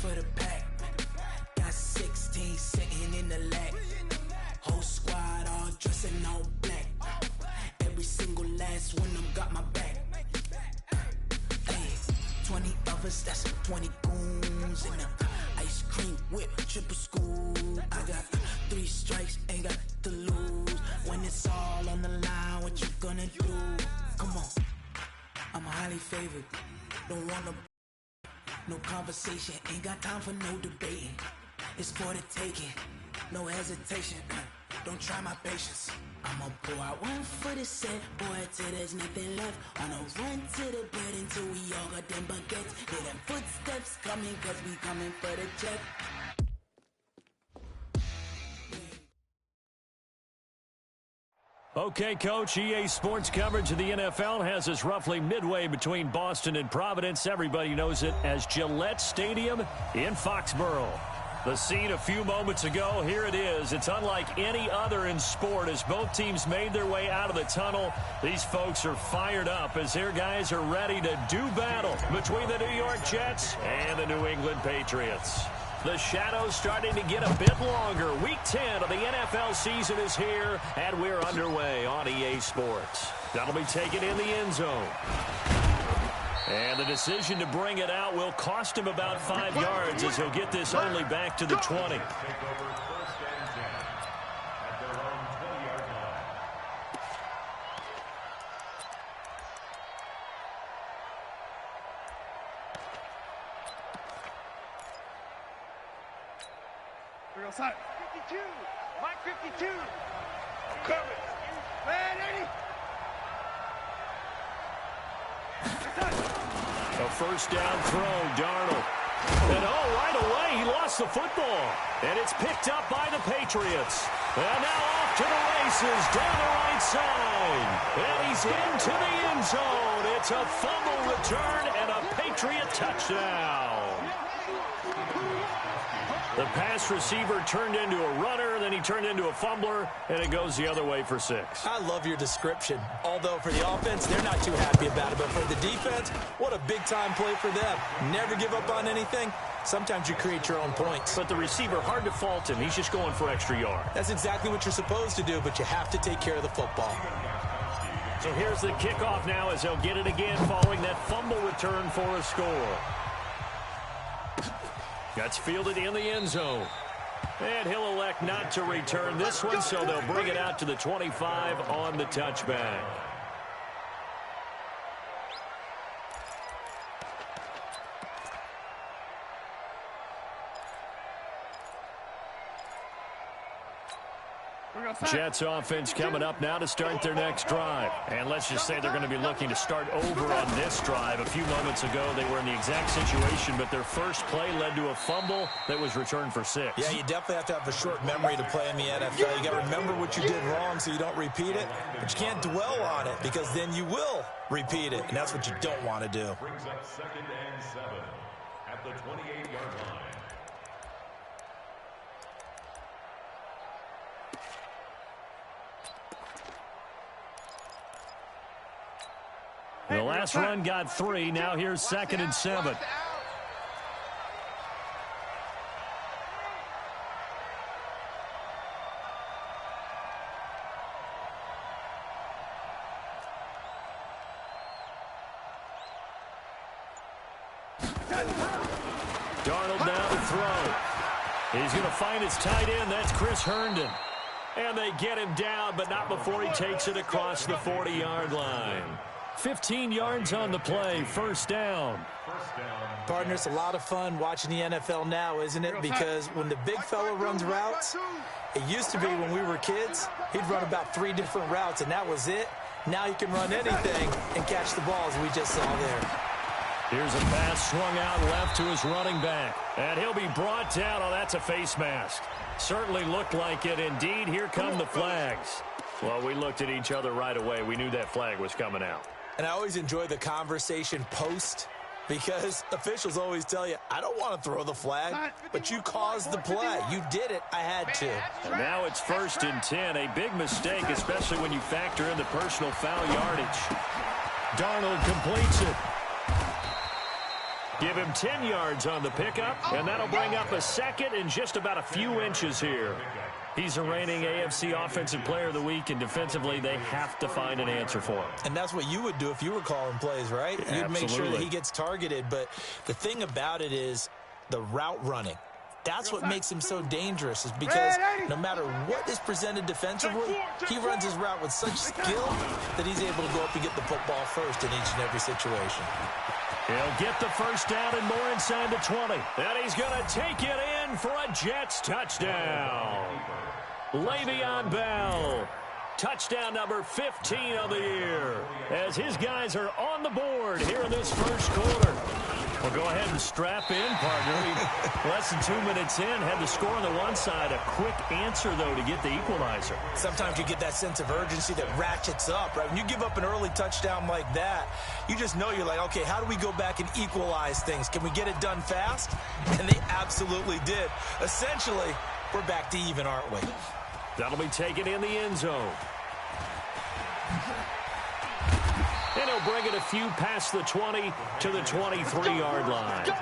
for the pack. Got 16 sitting in the lag. Whole squad all dressed in all black. Every single last one of them got my back. Hey, 20 of us, that's 20 goons in the ice cream whip, triple scoop. I got 3 strikes, ain't got to lose. When it's all on the line, what you gonna do? Come on, I'm highly favored. Don't want no conversation. Ain't got time for no debating. It's for the taking, no hesitation. Don't try my patience. I'ma pour out one for the set, boy, till there's nothing left. On a run to the bed until we all got them baguettes. Hear them footsteps coming, cause we coming for the check. Okay, Coach, EA Sports coverage of the NFL has us roughly midway between Boston and Providence. Everybody knows it as Gillette Stadium in Foxborough. The scene a few moments ago, here it is. It's unlike any other in sport as both teams made their way out of the tunnel. These folks are fired up as their guys are ready to do battle between the New York Jets and the New England Patriots. The shadows starting to get a bit longer. Week 10 of the NFL season is here, and we're underway on EA Sports. That'll be taken in the end zone. And the decision to bring it out will cost him about 5 yards as he'll get this only back to the 20. We're outside. 52. Mike 52. I'm coming. Man, Eddie. A first down throw, Darnold. And right away, he lost the football. And it's picked up by the Patriots. And now off to the races down the right side. And he's into the end zone. It's a fumble return and a Patriot touchdown. The pass receiver turned into a runner, then he turned into a fumbler, and it goes the other way for 6. I love your description. Although for the offense, they're not too happy about it. But for the defense, what a big-time play for them. Never give up on anything. Sometimes you create your own points. But the receiver, hard to fault him. He's just going for extra yards. That's exactly what you're supposed to do, but you have to take care of the football. So here's the kickoff now as they'll get it again following that fumble return for a score. That's fielded in the end zone. And he'll elect not to return this one, so they'll bring it out to the 25 on the touchback. Jets offense coming up now to start their next drive. And let's just say they're going to be looking to start over on this drive. A few moments ago, they were in the exact situation, but their first play led to a fumble that was returned for 6. Yeah, you definitely have to have a short memory to play in the NFL. You got to remember what you did wrong so you don't repeat it, but you can't dwell on it because then you will repeat it, and that's what you don't want to do. Brings up 2nd and 7 at the 28-yard line. The last run got 3. Now here's 2nd and 7. Darnold now to throw. He's going to find his tight end. That's Chris Herndon. And they get him down, but not before he takes it across the 40-yard line. 15 yards on the play, first down. Partner, it's a lot of fun watching the NFL now, isn't it? Because when the big fella runs routes, it used to be when we were kids, he'd run about 3 different routes, and that was it. Now he can run anything and catch the ball, as we just saw there. Here's a pass swung out left to his running back. And he'll be brought down. Oh, that's a face mask. Certainly looked like it. Indeed, here come the flags. Well, we looked at each other right away. We knew that flag was coming out. And I always enjoy the conversation post because officials always tell you, I don't want to throw the flag, but you caused the play. You did it. I had to. And now it's 1st and 10. A big mistake, especially when you factor in the personal foul yardage. Darnold completes it. Give him 10 yards on the pickup, and that'll bring up a second and just about a few inches here. He's the reigning AFC Offensive Player of the Week, and defensively, they have to find an answer for him. And that's what you would do if you were calling plays, right? Yeah, you'd make sure that he absolutely. gets targeted. But the thing about it is the route running. That's what makes him so dangerous, is because no matter what is presented defensively, he runs his route with such skill that he's able to go up and get the football first in each and every situation. He'll get the first down and more inside the 20. And he's going to take it in for a Jets touchdown. Le'Veon Bell. Touchdown number 15 of the year, as his guys are on the board here in this first quarter. Well, go ahead and strap in, partner. Less than 2 minutes in, had the score on the one side. A quick answer, though, to get the equalizer. Sometimes you get that sense of urgency that ratchets up, right? When you give up an early touchdown like that, you just know you're like, okay, how do we go back and equalize things? Can we get it done fast? And they absolutely did. Essentially, we're back to even, aren't we? That'll be taken in the end zone. And he'll bring it a few past the 20 to the 23-yard line.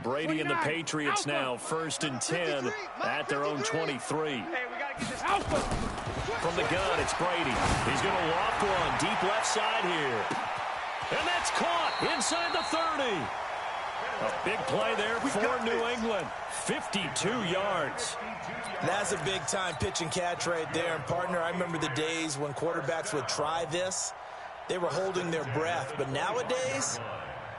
Brady and the Patriots now first and 10 at their own 23. From the gun, it's Brady. He's going to walk one deep left side here. And that's caught inside the 30. A big play there for New England. 52 yards. That's a big-time pitch and catch right there. And, partner, I remember the days when quarterbacks would try this. They were holding their breath. But nowadays,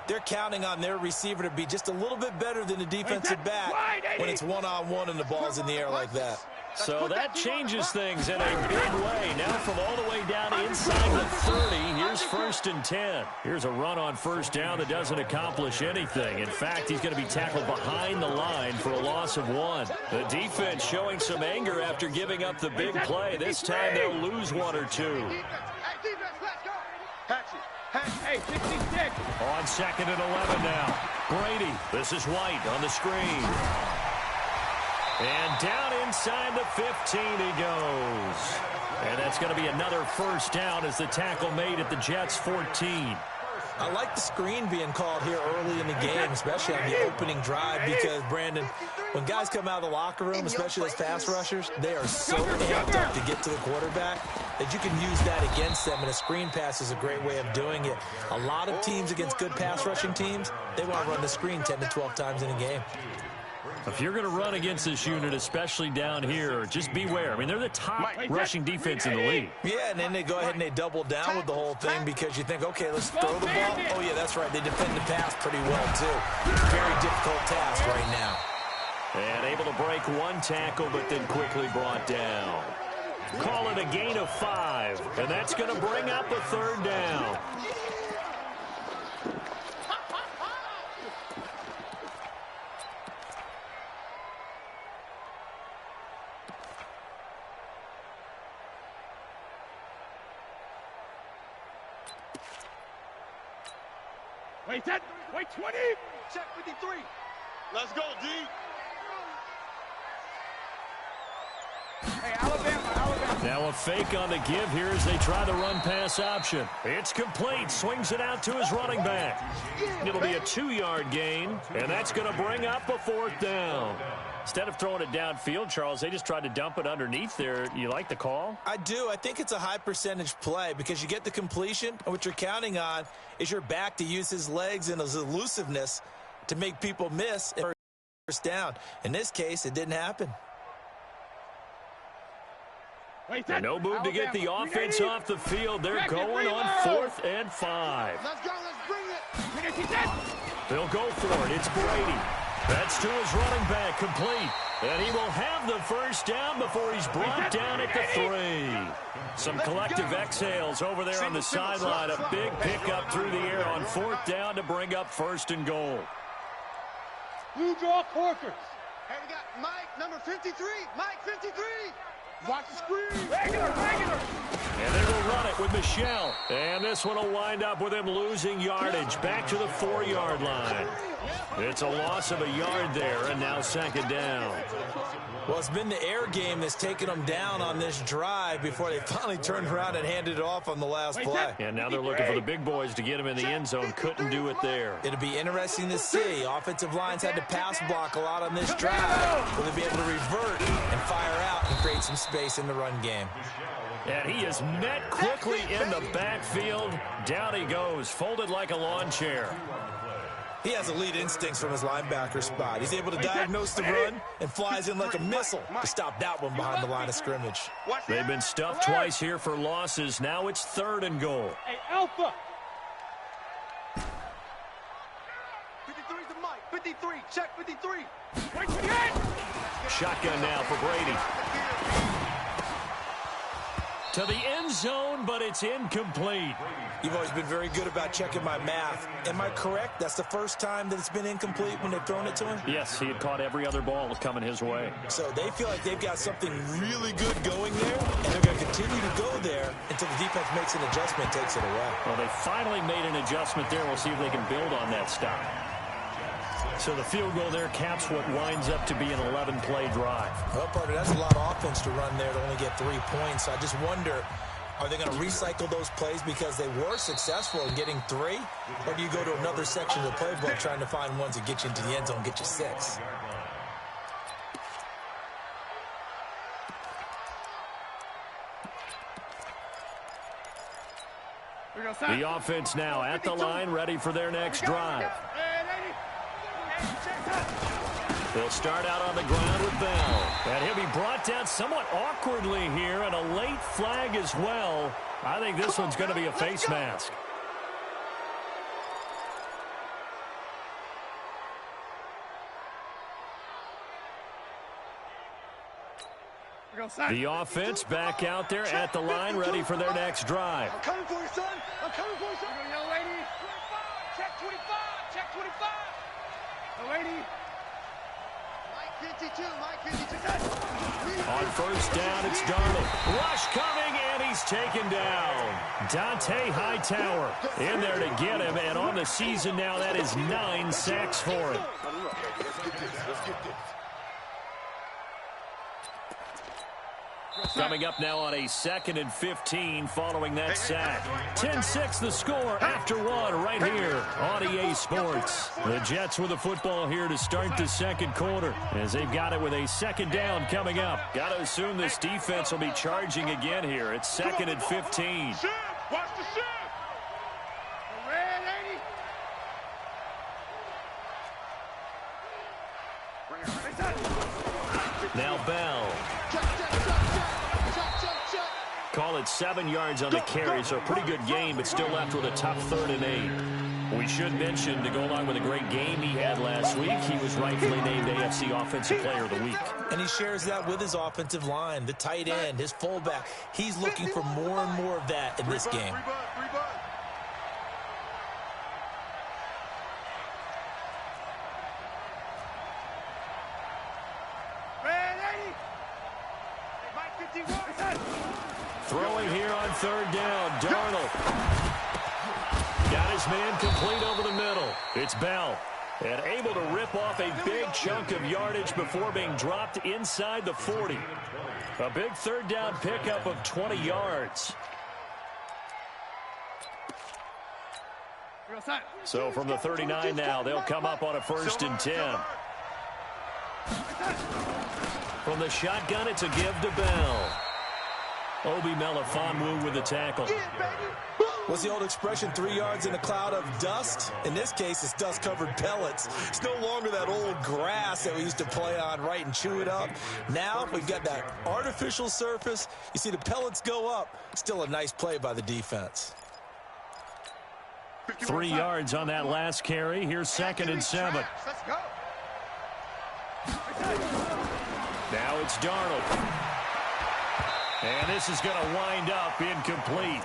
they're counting on their receiver to be just a little bit better than the defensive back when it's one-on-one and the ball's in the air like that. So that changes things in a big way. Now from all the way down inside the 30, here's first and 10. Here's a run on first down that doesn't accomplish anything. In fact, he's going to be tackled behind the line for a loss of 1. The defense showing some anger after giving up the big play. This time they'll lose 1 or 2. Hey, 66. On second and 11 now. Brady, this is White on the screen. And down inside the 15 he goes. And that's going to be another first down as the tackle made at the Jets' 14. I like the screen being called here early in the game, especially on the opening drive, because, Brandon, when guys come out of the locker room, especially those pass rushers, they are so amped up to get to the quarterback that you can use that against them, and a screen pass is a great way of doing it. A lot of teams against good pass rushing teams, they want to run the screen 10 to 12 times in a game. If you're going to run against this unit, especially down here, just beware. I mean, they're the top rushing defense in the league. Yeah, and then they go ahead and they double down with the whole thing because you think, okay, let's throw the ball. Oh, yeah, that's right. They defend the pass pretty well, too. Very difficult task right now. And able to break one tackle, but then quickly brought down. Call it a gain of 5, and that's going to bring up a third down. Wait, 20. Check 53. Let's go, D. Hey, Alabama. Now a fake on the give here as they try the run-pass option. It's complete. Swings it out to his running back. It'll be a 2-yard gain, and that's going to bring up a 4th down. Instead of throwing it downfield, Charles, they just tried to dump it underneath there. You like the call? I do. I think it's a high-percentage play because you get the completion, and what you're counting on is your back to use his legs and his elusiveness to make people miss and first down. In this case, it didn't happen. And no move to get the offense off the field. They're going on 4th and 5. Let's go. Let's bring it. They'll go for it. It's Brady. That's to his running back, complete. And he will have the first down before he's brought down at the 3. Some collective exhales over there on the sideline. A big pickup through the air on 4th down to bring up 1st and goal. Blue draw Corkers. Hey, we got Mike, number 53. Mike, 53. Watch the screen. Regular. And they will run it with Michel. And this one will wind up with him losing yardage back to the 4-yard line. It's a loss of a yard there, and now second down. Well, it's been the air game that's taken them down on this drive before they finally turned around and handed it off on the last play. And now they're looking for the big boys to get him in the end zone. Couldn't do it there. It'll be interesting to see. Offensive lines had to pass block a lot on this drive. Will they be able to revert and fire out and create some space in the run game? And he is met quickly in the backfield. Down he goes, folded like a lawn chair. He has elite instincts from his linebacker spot. He's able to diagnose the run and flies in like a missile to stop that one behind the line of scrimmage. They've been stuffed twice here for losses. Now it's 3rd and goal. Hey, Alpha. 53's the mic. 53. Check 53. Wait for the end. Shotgun now for Brady. To the end zone, but it's incomplete. You've always been very good about checking my math. Am I correct? That's the first time that it's been incomplete when they've thrown it to him? Yes, he had caught every other ball coming his way. So they feel like they've got something really good going there, and they're going to continue to go there until the defense makes an adjustment and takes it away. Well, they finally made an adjustment there. We'll see if they can build on that stop. So the field goal there caps what winds up to be an 11-play drive. Well, partner, that's a lot of offense to run there to only get 3 points. I just wonder, are they going to recycle those plays because they were successful in getting 3? Or do you go to another section of the playbook trying to find ones that get you into the end zone and get you 6? The offense now at the line, ready for their next drive. They'll start out on the ground with Bell. And he'll be brought down somewhat awkwardly here, and a late flag as well. I think this one's going to be a face mask. The offense back out there at the line, ready for their next drive. I'm coming for you, son. I'm coming for you, son. Young lady. 25. Check 25. Check 25. Young lady. Mike 52. Mike 52. On first down, it's Darnold. Rush coming, and he's taken down. Dante Hightower in there to get him, and on the season now, that is 9 sacks for him. Let's get this. Coming up now on a 2nd and 15 following that sack. 10-6 the score after 1 right here on EA Sports. The Jets with the football here to start the second quarter as they've got it with a 2nd down coming up. Got to assume this defense will be charging again here. It's 2nd and 15. Watch the shift. Red 80. Now Bell. Call it 7 yards on the carry, so a pretty good game, but still left with a tough 3rd and 8. We should mention, to go along with a great game he had last week, he was rightfully named AFC Offensive Player of the Week. And he shares that with his offensive line, the tight end, his fullback. He's looking for more and more of that in this game. Throwing here on 3rd down, Darnold. Got his man complete over the middle. It's Bell. And able to rip off a big chunk of yardage before being dropped inside the 40. A big 3rd down pickup of 20 yards. So from the 39 now, they'll come up on a 1st and 10. From the shotgun, it's a give to Bell. Obi Melifonwu with the tackle. What's the old expression, 3 yards in a cloud of dust? In this case, it's dust-covered pellets. It's no longer that old grass that we used to play on, right, and chew it up. Now we've got that artificial surface. You see the pellets go up. Still a nice play by the defense. 3 yards on that last carry. Here's 2nd and 7. Let's go. Now it's Darnold. And this is going to wind up incomplete.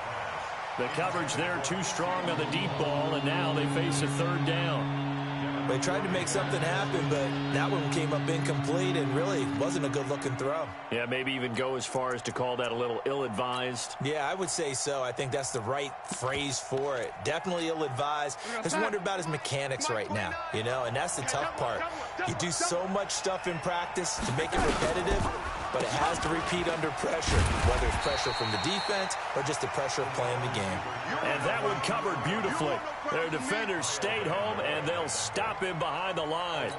The coverage there too strong on the deep ball, and now they face a 3rd down. They tried to make something happen, but that one came up incomplete and really wasn't a good-looking throw. Yeah, maybe even go as far as to call that a little ill-advised. Yeah, I would say so. I think that's the right phrase for it. Definitely ill-advised. I just wonder about his mechanics right now, you know, and that's the tough part. You do so much stuff in practice to make it repetitive, but it has to repeat under pressure, whether it's pressure from the defense or just the pressure of playing the game. And that one covered beautifully. Their defenders stayed home, and they'll stop him behind the line.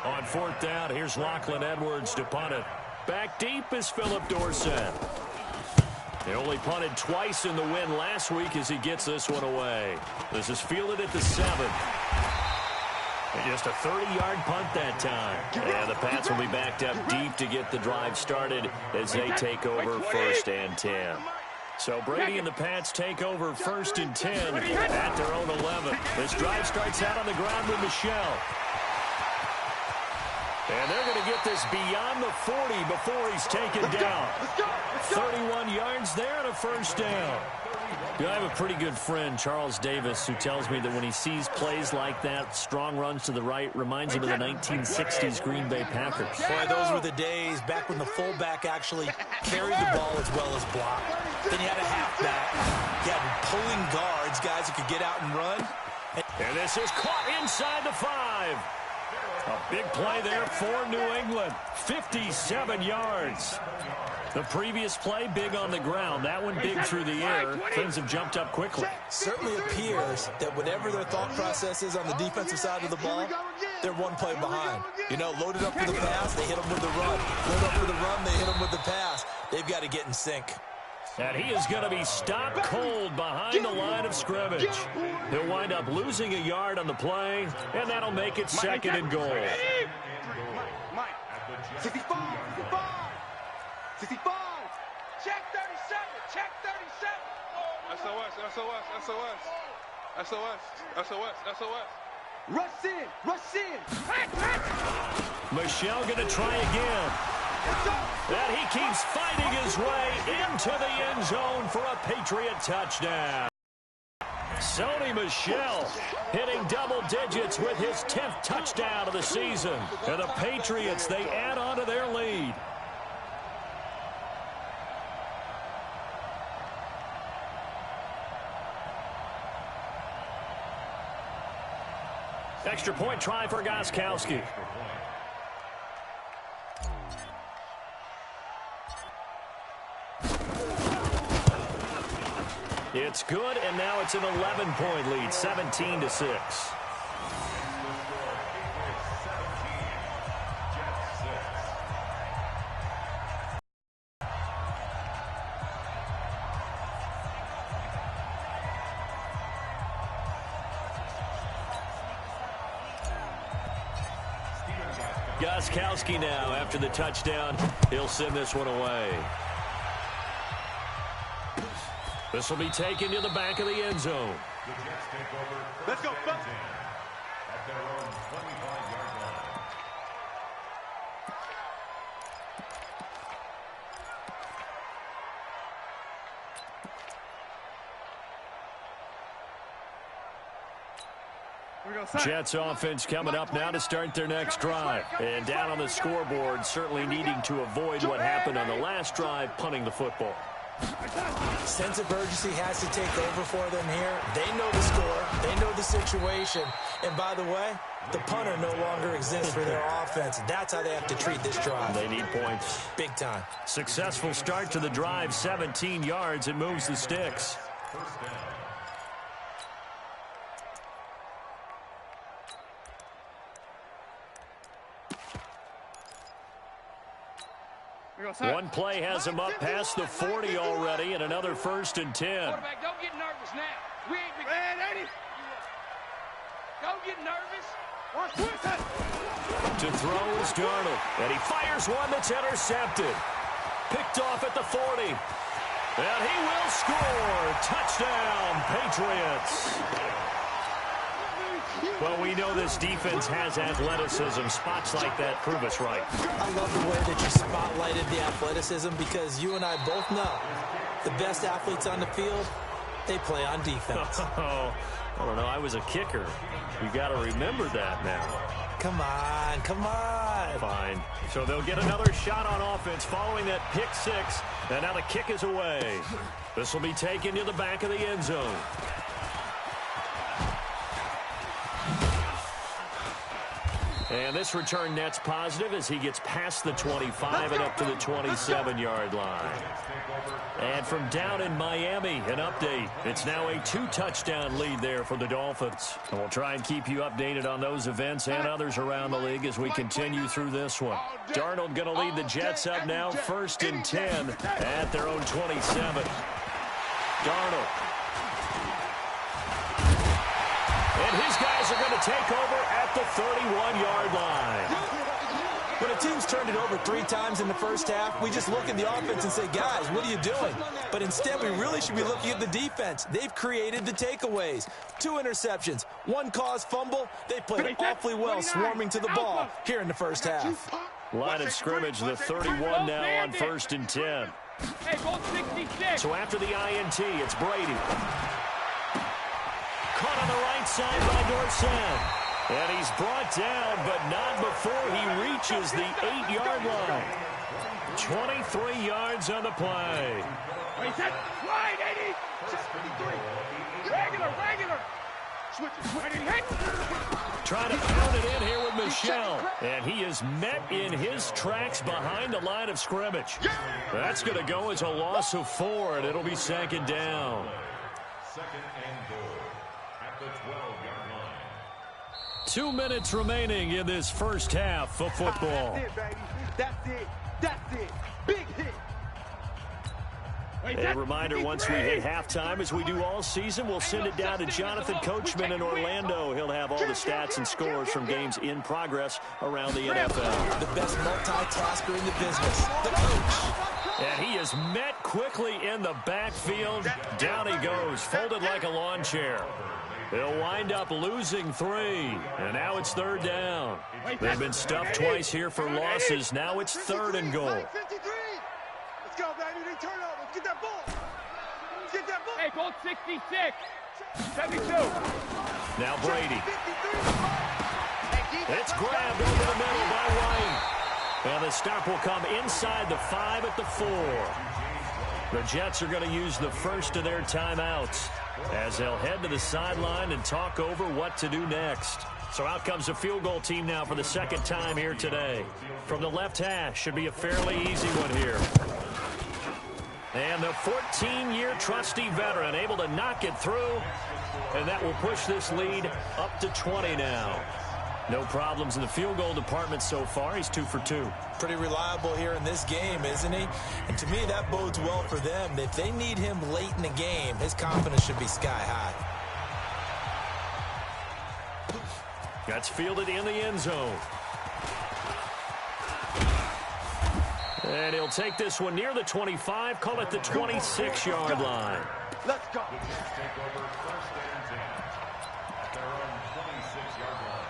On fourth down, here's Lachlan Edwards to punt it. Back deep is Philip Dorsett. He only punted twice in the win last week as he gets this one away. This is fielded at the 7. And just a 30-yard punt that time. And the Pats will be backed up deep to get the drive started as they take over 1st and 10. So Brady and the Pats take over 1st and 10 at their own 11. This drive starts out on the ground with Michel. And they're going to get this beyond the 40 before he's taken down. 31 yards there and a 1st down. You know, I have a pretty good friend, Charles Davis, who tells me that when he sees plays like that, strong runs to the right, reminds him of the 1960s Green Bay Packers. Boy, those were the days back when the fullback actually carried the ball as well as blocked. Then you had a halfback. You had pulling guards, guys who could get out and run. And this is caught inside the 5. A big play there for New England. 57 yards. The previous play, big on the ground. That one big through the air. Things have jumped up quickly. Certainly appears that whatever their thought process is on the defensive side of the ball, they're one play behind. You know, loaded up for the pass, they hit them with the run. Load up for the run, they hit them with the pass. They've got to get in sync. And he is going to be stopped cold behind the line of scrimmage. He'll wind up losing a yard on the play, and that'll make it 2nd and goal. Mike, 65, 65. Check 37. Check 37. SOS. Rush in. Michel going to try again. And he keeps fighting his way into the end zone for a Patriot touchdown. Sony Michel hitting double digits with his 10th touchdown of the season. And the Patriots, they add on to their lead. Extra point try for Gostkowski. It's good, and now it's an 11-point lead, 17-6. Gostkowski now after the touchdown. He'll send this one away. This will be taken to the back of the end zone. Let's go. At their own 25-yard line. Jets offense coming up now to start their next drive. And down on the scoreboard, certainly needing to avoid what happened on the last drive, punting the football. Sense of urgency has to take over for them here. They know the score. They know the situation. And by the way, the punter no longer exists for their offense. That's how they have to treat this drive. They need points. Big time. Successful start to the drive, 17 yards, and moves the sticks. First down. One play has him up past the 40 already, and another 1st and 10. Quarterback, don't get nervous now. We ain't been... Man, ain't it? Don't get nervous. To throw is Darnold, and he fires one that's intercepted. Picked off at the 40. And he will score. Touchdown, Patriots. Well, we know this defense has athleticism. Spots like that prove us right. I love the way that you spotlighted the athleticism because you and I both know the best athletes on the field They play on defense. Oh, I don't know. I was a kicker. We got to remember that now. Come on, come on. Fine. So they'll get another shot on offense following that pick six. And now the kick is away. This will be taken to the back of the end zone. And this return net's positive as he gets past the 25 and up to the 27-yard line. And from down in Miami, an update. It's now a 2-touchdown lead there for the Dolphins. And we'll try and keep you updated on those events and others around the league as we continue through this one. Darnold going to lead the Jets up now, 1st and 10 at their own 27. Darnold. And his guys are going to take over at the 31-yard line. When a team's turned it over 3 times in the first half, we just look at the offense and say, guys, what are you doing? But instead, we really should be looking at the defense. They've created the takeaways. 2 interceptions, 1 caused fumble. They played awfully well swarming to the ball here in the first half. Line of scrimmage, the 31 now on 1st and 10. So after the INT, it's Brady. Caught on the right side by Dorsett. And he's brought down, but not before he reaches the 8-yard line. 23 yards on the play. Reset. Wide, 80. 53. Regular. Trying to pound it in here with Michel. And he is met in his tracks behind the line of scrimmage. That's going to go as a loss of 4, and it'll be 2nd down. 2nd and goal at the 12-yard line. 2 minutes remaining in this first half of football. That's it, baby. That's it. Big hit. A reminder, once we hit halftime, as we do all season, we'll send it down to Jonathan Coachman in Orlando. He'll have all the stats and scores from games in progress around the NFL. The best multitasker in the business, the coach. And he is met quickly in the backfield. Down he goes, folded like a lawn chair. They'll wind up losing 3, and now it's 3rd down. They've been stuffed twice here for losses. Now it's 3rd and goal. 53. Let's go, baby. They turn over. Let's get that ball. Let's get that ball. Hey, goal 66. 72. Now Brady. It's grabbed over the middle by White. And the stop will come inside the 5 at the 4. The Jets are going to use the first of their timeouts as they'll head to the sideline and talk over what to do next. So out comes a field goal team now for the 2nd time here today. From the left hash, should be a fairly easy one here. And the 14-year trusty veteran able to knock it through, and that will push this lead up to 20 now. No problems in the field goal department so far. He's 2 for 2. Pretty reliable here in this game, isn't he? And to me, that bodes well for them. If they need him late in the game, his confidence should be sky high. That's fielded in the end zone. And he'll take this one near the 25, call it the 26-yard line. Let's go. Take over 1st and 10 at their own 26-yard line.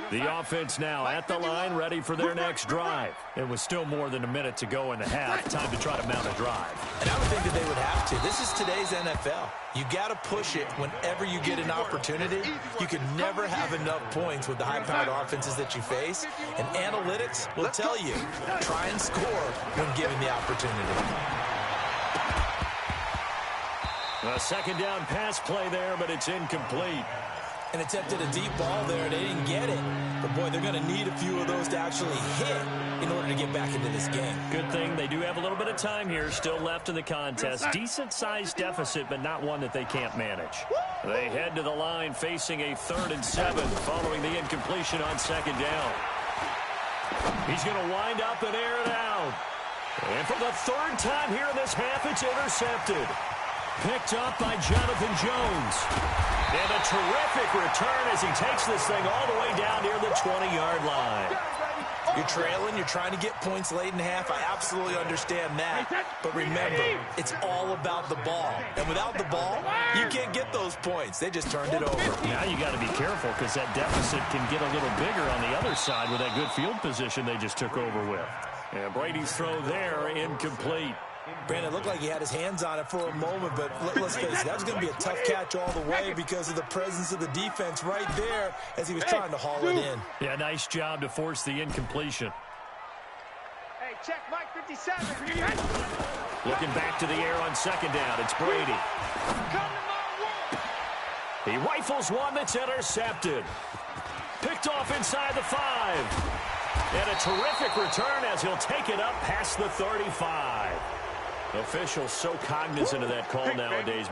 The offense now at the line, ready for their next drive. It was still more than a minute to go in the half. Time to try to mount a drive. And I would think that they would have to. This is today's NFL. You got to push it whenever you get an opportunity. You can never have enough points with the high-powered offenses that you face. And analytics will tell you, try and score when given the opportunity. A 2nd down pass play there, but it's incomplete. And attempted a deep ball there. They didn't get it. But, boy, they're going to need a few of those to actually hit in order to get back into this game. Good thing they do have a little bit of time here still left in the contest. Decent-sized deficit, but not one that they can't manage. They head to the line facing a 3rd and 7 following the incompletion on 2nd down. He's going to wind up and air it out. And for the 3rd time here in this half, it's intercepted. Picked up by Jonathan Jones. And a terrific return as he takes this thing all the way down near the 20-yard line. You're trailing, you're trying to get points late in half. I absolutely understand that. But remember, it's all about the ball. And without the ball, you can't get those points. They just turned it over. Now you got to be careful because that deficit can get a little bigger on the other side with that good field position they just took over with. And Brady's throw there incomplete. Brandon, it looked like he had his hands on it for a moment, but let's face it, that was going to be a tough catch all the way because of the presence of the defense right there as he was trying to haul it in. Yeah, nice job to force the incompletion. Hey, check Mike 57. Looking back to the air on second down. It's Brady. He rifles one that's intercepted. Picked off inside the 5. And a terrific return as he'll take it up past the 35. Officials so cognizant of that call nowadays.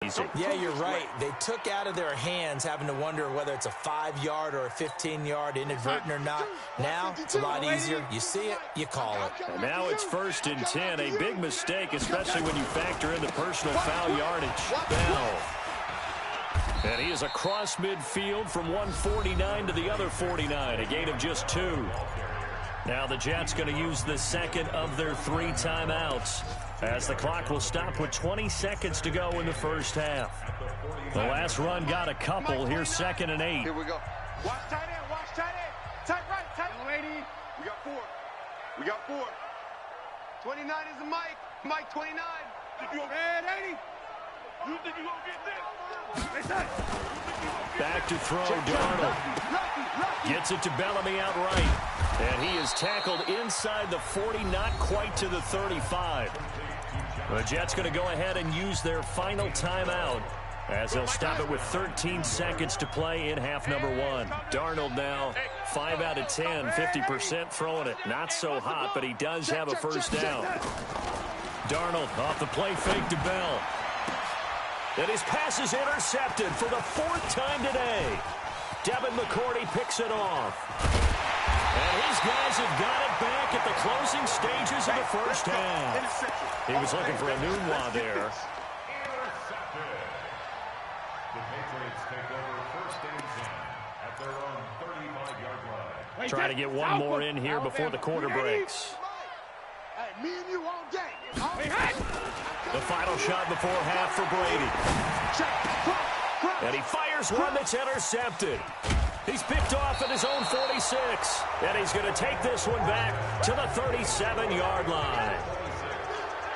Easy. Yeah, you're right. They took out of their hands having to wonder whether it's a 5-yard or a 15-yard inadvertent or not. Now, it's a lot easier. You see it, you call it. And now it's 1st and 10. A big mistake, especially when you factor in the personal foul yardage. Bell. And he is across midfield from 149 to the other 49. A gain of just 2. Now the Jets going to use the second of their 3 timeouts as the clock will stop with 20 seconds to go in the first half. The last run got a couple. Here's 2nd and 8. Here we go. Watch tight end, watch tight end. Tight right, tight lady. We got 4. We got 4. 29 is the Mike. Mike 29. Man, 80. You think you gonna get this? Back to throw, Darnold. Gets it to Bellamy outright. And he is tackled inside the 40, not quite to the 35. The Jets going to go ahead and use their final timeout as they'll stop it with 13 seconds to play in half number 1. Darnold now 5 out of 10, 50% throwing it. Not so hot, but he does have a first down. Darnold off the play fake to Bell. And his pass is intercepted for the 4th time today. Devin McCourty picks it off. And his guys have got it back at the closing stages of the first half. He was looking for a Nunwa there. Intercepted. The Patriots take over 1st and 10 at their own 35-yard line. Trying to get one more in here before the quarter breaks. Hey, me and you all day. The final shot before half for Brady. And he fires one that's intercepted. He's picked off at his own 46. And he's going to take this one back to the 37-yard line.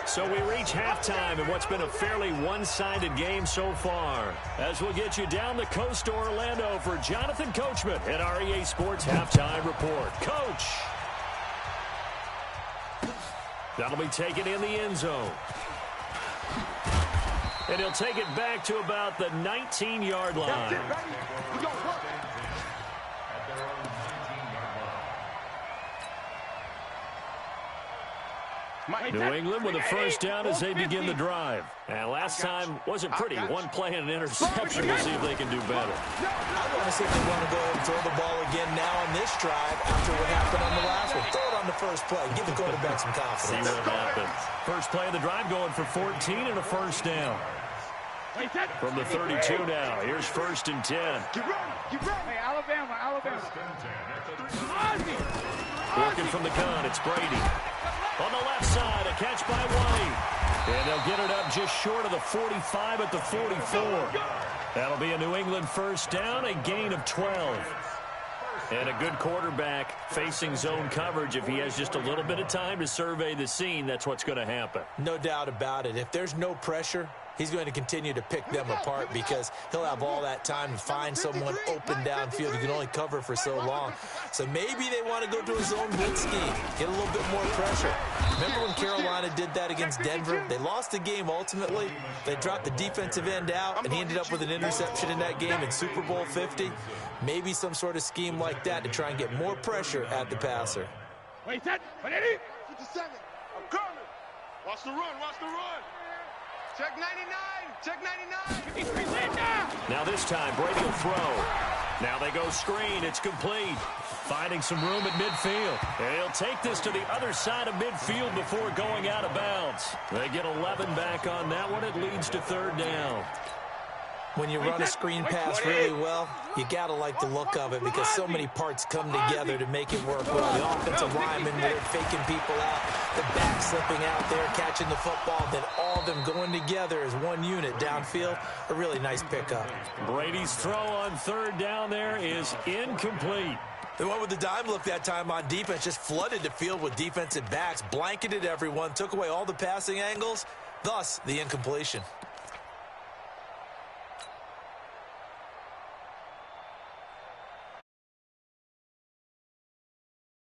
So we reach halftime in what's been a fairly one-sided game so far. As we'll get you down the coast to Orlando for Jonathan Coachman at REA Sports Halftime Report. Coach. That'll be taken in the end zone. And he'll take it back to about the 19-yard line. New England with a first down as they begin the drive. And last time wasn't pretty. One play and an interception. We'll see if they can do better. I want to see if they want to go ahead and throw the ball again now on this drive after what happened on the last one. Throw it on the first play. Give the quarterback some confidence. See what happens. First play of the drive going for 14 and a first down. From the 32 now. Here's 1st and 10. Get ready. Hey, Alabama. Working from the gun, it's Brady. On the left side, a catch by White. And they'll get it up just short of the 45 at the 44. That'll be a New England first down, a gain of 12. And a good quarterback facing zone coverage. If he has just a little bit of time to survey the scene, that's what's going to happen. No doubt about it. If there's no pressure, he's going to continue to pick them apart because he'll have all that time to find someone open downfield. He can only cover for so long. So maybe they want to go to a zone blitz scheme, get a little bit more pressure. Remember when Carolina did that against Denver? They lost the game ultimately. They dropped the defensive end out, and he ended up with an interception in that game in Super Bowl 50. Maybe some sort of scheme like that to try and get more pressure at the passer. Wait, that. 57. I'm coming. Watch the run. Check 99. Now this time, Brady will throw. Now they go screen. It's complete. Finding some room at midfield. And he'll take this to the other side of midfield before going out of bounds. They get 11 back on that one. It leads to 3rd down. When you run a screen pass really well, you got to like the look of it because so many parts come together to make it work well. The offensive linemen, they're faking people out, the back slipping out there, catching the football, then all of them going together as one unit downfield. A really nice pickup. Brady's throw on 3rd down there is incomplete. They went with the dime look that time on defense, just flooded the field with defensive backs, blanketed everyone, took away all the passing angles, thus the incompletion.